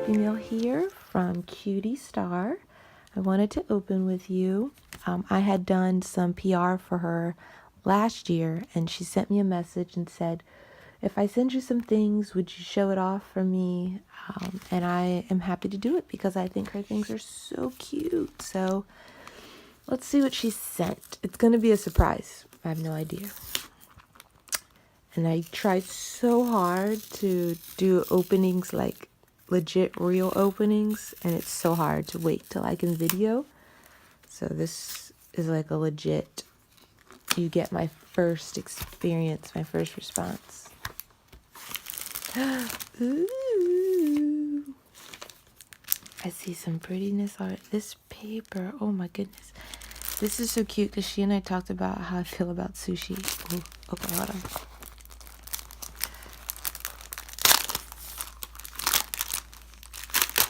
Happy Meal here from Cutiie Star. I wanted to open with you. I had done some PR for her last year, and she sent me a message and said, if I send you some things, would you show it off for me? And I am happy to do it because I think her things are so cute. So let's see what she sent. It's going to be a surprise. I have no idea. And I tried so hard to do openings, like legit real openings, and it's so hard to wait till I can video. So this is like a legit, you get my first experience, my first response. Ooh. I see some prettiness on it. This paper, oh my goodness. This is so cute because she and I talked about how I feel about sushi. Ooh, okay, hold on.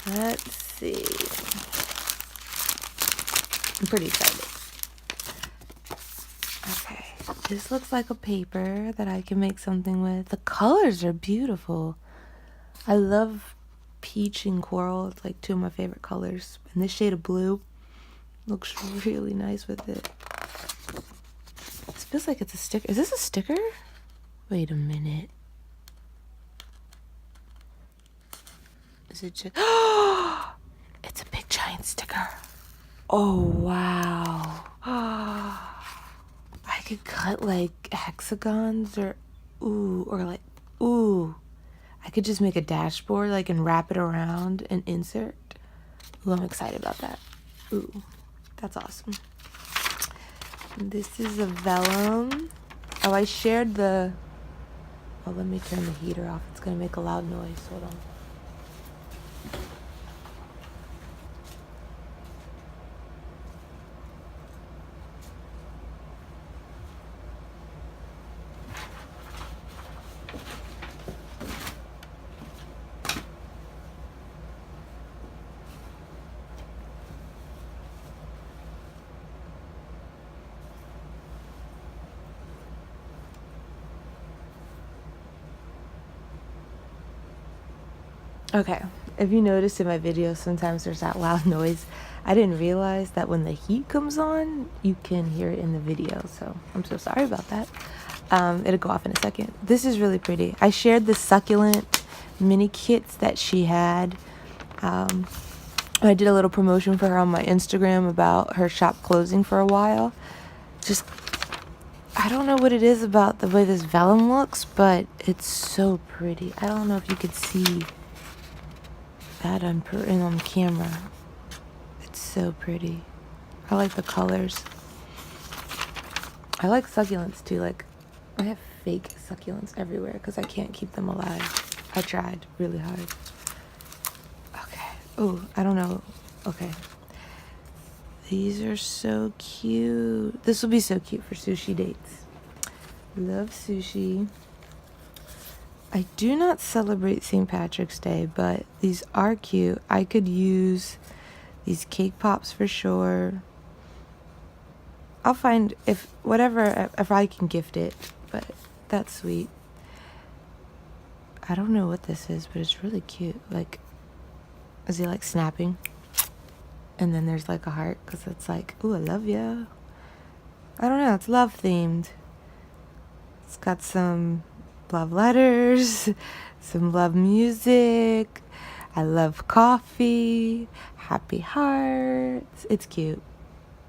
Let's see. I'm pretty excited. Okay, this looks like a paper that I can make something with. The colors are beautiful. I love peach and coral. It's like two of my favorite colors. And this shade of blue looks really nice with it. This feels like it's a sticker. Is this a sticker? Wait a minute. Is it just... It's a big giant sticker. Oh, wow. I could cut like hexagons or I could just make a dashboard like and wrap it around and insert. Ooh, I'm excited about that. Ooh, that's awesome. This is a vellum. Oh, I shared the... Oh, let me turn the heater off. It's gonna make a loud noise. Hold on. Okay, if you notice in my videos, sometimes there's that loud noise. I didn't realize that when the heat comes on, you can hear it in the video, so I'm so sorry about that. It'll go off in a second. This is really pretty. I shared the succulent mini kits that she had. I did a little promotion for her on my Instagram about her shop closing for a while. Just, I don't know what it is about the way this vellum looks, but it's so pretty. I don't know if you could see that on camera. It's so pretty. I like the colors. I like succulents too. Like, I have fake succulents everywhere because I can't keep them alive. I tried really hard. Okay. Oh, I don't know. Okay. These are so cute. This will be so cute for sushi dates. Love sushi. I do not celebrate St. Patrick's Day, but these are cute. I could use these cake pops for sure. I'll find if I can gift it, but that's sweet. I don't know what this is, but it's really cute. Like, is he like snapping? And then there's like a heart because it's like, ooh, I love you. I don't know. It's love themed. It's got some love letters, some love music. I love coffee, happy hearts. It's cute.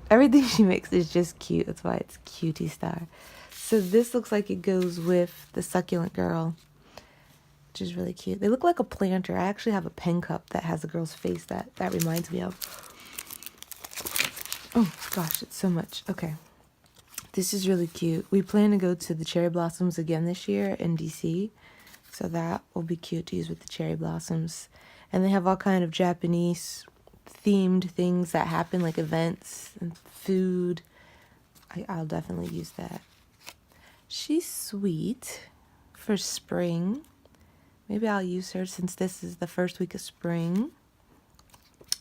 Everything she makes is just cute. That's why it's Cutiie Star. So this looks like it goes with the succulent girl, which is really cute. They look like a planter. I actually have a pen cup that has a girl's face that reminds me of. Oh gosh, it's so much. Okay. This is really cute. We plan to go to the cherry blossoms again this year in DC. So that will be cute to use with the cherry blossoms. And they have all kind of Japanese themed things that happen, like events and food. I'll definitely use that. She's sweet for spring. Maybe I'll use her since this is the first week of spring.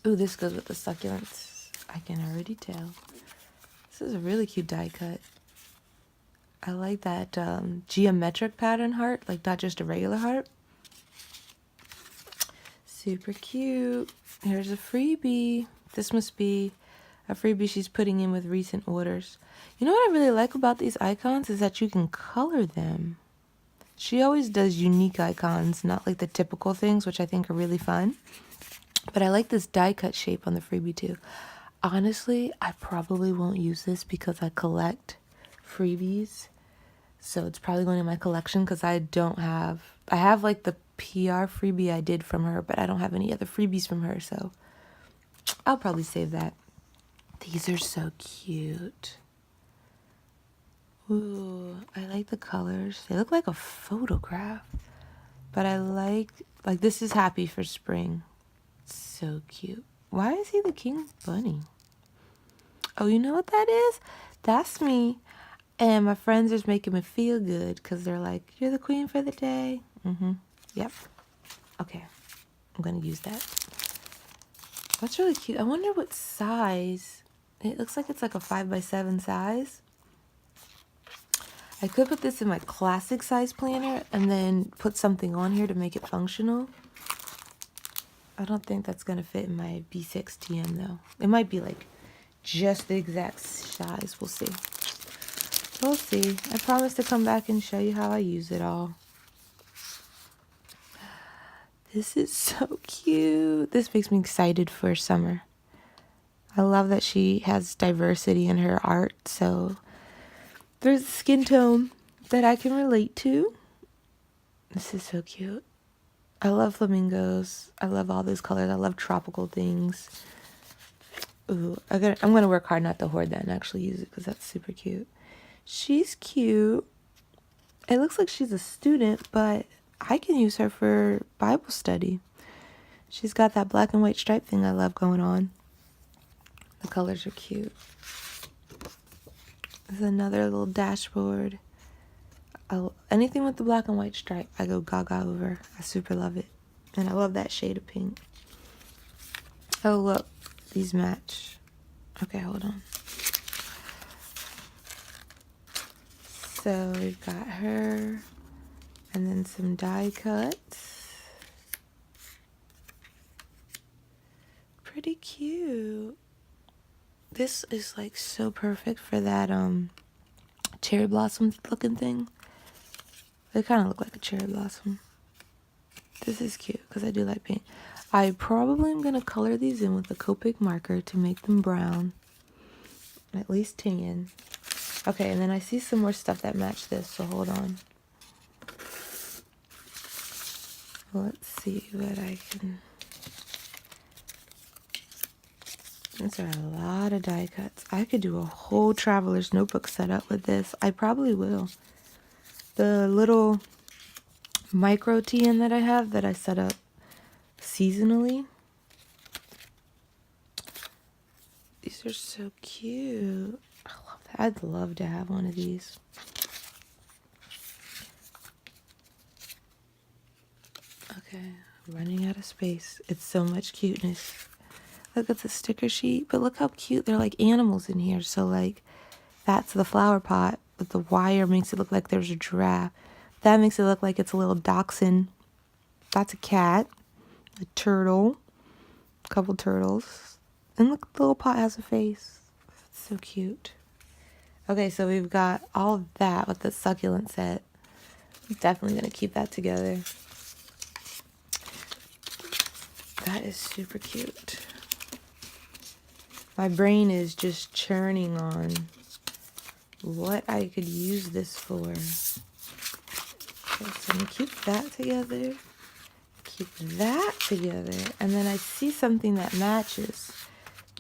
Ooh, this goes with the succulents. I can already tell. This is a really cute die cut. I like that geometric pattern heart, like not just a regular heart. Super cute. Here's a freebie. This must be a freebie she's putting in with recent orders. You know what I really like about these icons is that you can color them. She always does unique icons, not like the typical things, which I think are really fun. But I like this die cut shape on the freebie too. Honestly, I probably won't use this because I collect freebies. So it's probably going in my collection because I have like the PR freebie I did from her, but I don't have any other freebies from her. So I'll probably save that. These are so cute. Ooh, I like the colors. They look like a photograph. But I like this is happy for spring. So cute. Why is he the king bunny? Oh, you know what that is? That's me. And my friends are making me feel good because they're like, you're the queen for the day. Yep. Okay. I'm going to use that. That's really cute. I wonder what size. It looks like it's like a 5x7 size. I could put this in my classic size planner and then put something on here to make it functional. I don't think that's going to fit in my B6 TM though. It might be like just the exact size. We'll see. We'll see. I promise to come back and show you how I use it all. This is so cute. This makes me excited for summer. I love that she has diversity in her art. So there's a skin tone that I can relate to. This is so cute. I love flamingos. I love all those colors. I love tropical things. Ooh, I'm gonna work hard not to hoard that and actually use it because that's super cute. She's cute. It looks like she's a student, but I can use her for Bible study. She's got that black and white stripe thing I love going on. The colors are cute. There's another little dashboard. Anything with the black and white stripe, I go gaga over. I super love it. And I love that shade of pink. Oh, look. These match. Okay, hold on. So we've got her. And then some die cuts. Pretty cute. This is like so perfect for that cherry blossom looking thing. They kind of look like a cherry blossom. This is cute because I do like pink. I probably am going to color these in with a Copic marker to make them brown. At least tan. Okay, and then I see some more stuff that match this, so hold on. Let's see what I can... These are a lot of die cuts. I could do a whole traveler's notebook setup with this. I probably will. The little micro TN that I have that I set up seasonally. These are so cute. I love that. I'd love to have one of these. Okay, I'm running out of space. It's so much cuteness. Look at the sticker sheet, but look how cute. They're like animals in here. So like, that's the flower pot, but the wire makes it look like there's a giraffe. That makes it look like it's a little dachshund. That's a cat, a turtle, a couple turtles. And look, the little pot has a face. It's so cute. Okay, so we've got all of that with the succulent set. I'm definitely going to keep that together. That is super cute. My brain is just churning on what I could use this for. Okay, so I'm going to keep that together. Keep that together. And then I see something that matches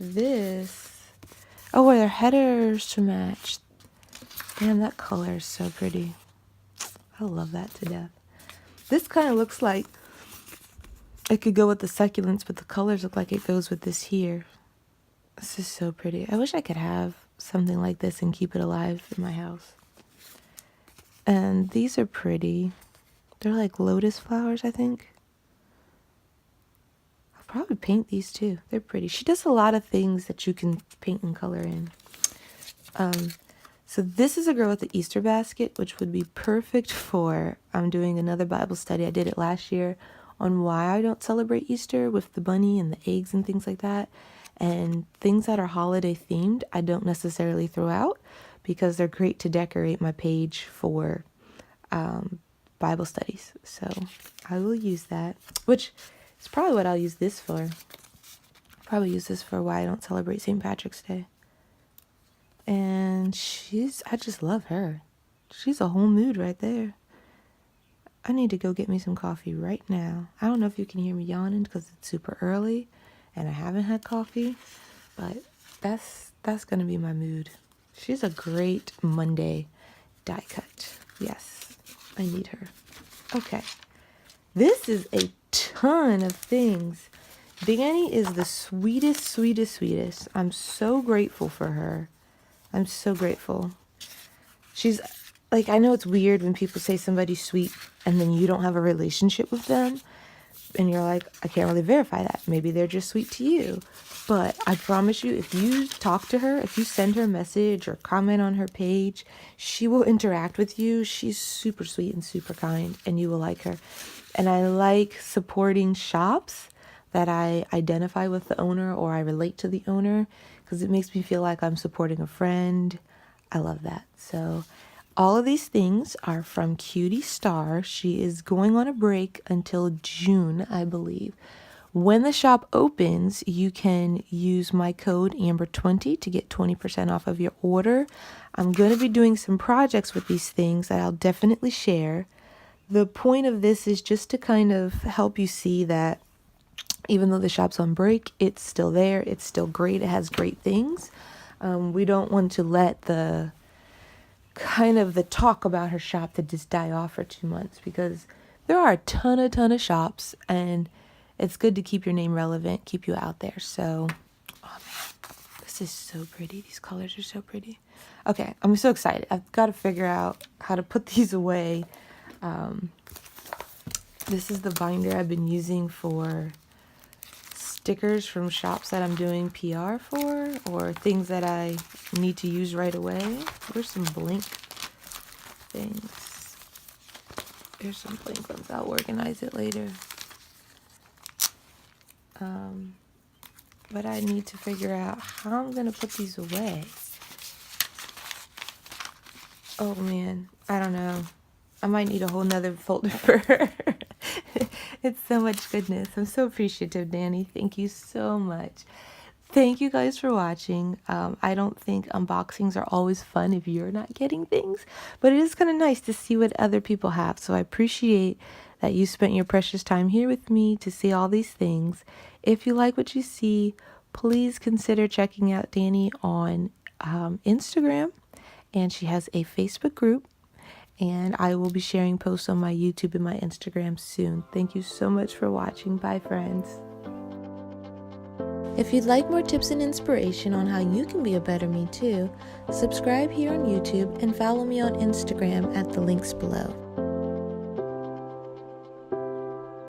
this. Oh, are there headers to match? Damn, that color is so pretty. I love that to death. This kind of looks like it could go with the succulents, but the colors look like it goes with this here. This is so pretty. I wish I could have something like this and keep it alive in my house. And these are pretty. They're like lotus flowers, I think. I'll probably paint these too. They're pretty. She does a lot of things that you can paint and color in. So this is a girl with the Easter basket, which would be perfect for doing another Bible study. I did it last year on why I don't celebrate Easter with the bunny and the eggs and things like that. And things that are holiday themed, I don't necessarily throw out because they're great to decorate my page for Bible studies. So I will use that, which is probably what I'll use this for. Probably use this for why I don't celebrate St. Patrick's Day. And I just love her. She's a whole mood right there. I need to go get me some coffee right now. I don't know if you can hear me yawning because it's super early and I haven't had coffee, but that's gonna be my mood. She's a great Monday die cut. Yes, I need her. Okay, this is a ton of things. Danny is the sweetest, sweetest, sweetest. I'm so grateful for her. I'm so grateful. She's like, I know it's weird when people say somebody's sweet and then you don't have a relationship with them. And you're like, I can't really verify that. Maybe they're just sweet to you. But I promise you, if you talk to her, if you send her a message or comment on her page, she will interact with you. She's super sweet and super kind, and you will like her. And I like supporting shops that I identify with the owner or I relate to the owner because it makes me feel like I'm supporting a friend. I love that. So all of these things are from Cutiie Star. She is going on a break until June, I believe. When the shop opens, you can use my code Amber20 to get 20% off of your order. I'm going to be doing some projects with these things that I'll definitely share. The point of this is just to kind of help you see that even though the shop's on break, it's still there. It's still great. It has great things. We don't want to let the talk about her shop to just die off for 2 months because there are a ton of shops and it's good to keep your name relevant, keep you out there. So, oh man, this is so pretty. These colors are so pretty. Okay, I'm so excited. I've got to figure out how to put these away. This is the binder I've been using for stickers from shops that I'm doing PR for or things that I need to use right away. There's some blank things. There's some blank ones. I'll organize it later. But I need to figure out how I'm going to put these away. Oh man, I don't know. I might need a whole nother folder for her. It's so much goodness. I'm so appreciative, Danny. Thank you so much. Thank you guys for watching. I don't think unboxings are always fun if you're not getting things, but it is kind of nice to see what other people have. So I appreciate that you spent your precious time here with me to see all these things. If you like what you see, please consider checking out Danny on Instagram, and she has a Facebook group. And I will be sharing posts on my YouTube and my Instagram soon. Thank you so much for watching. Bye, friends. If you'd like more tips and inspiration on how you can be a better me too, subscribe here on YouTube and follow me on Instagram at the links below.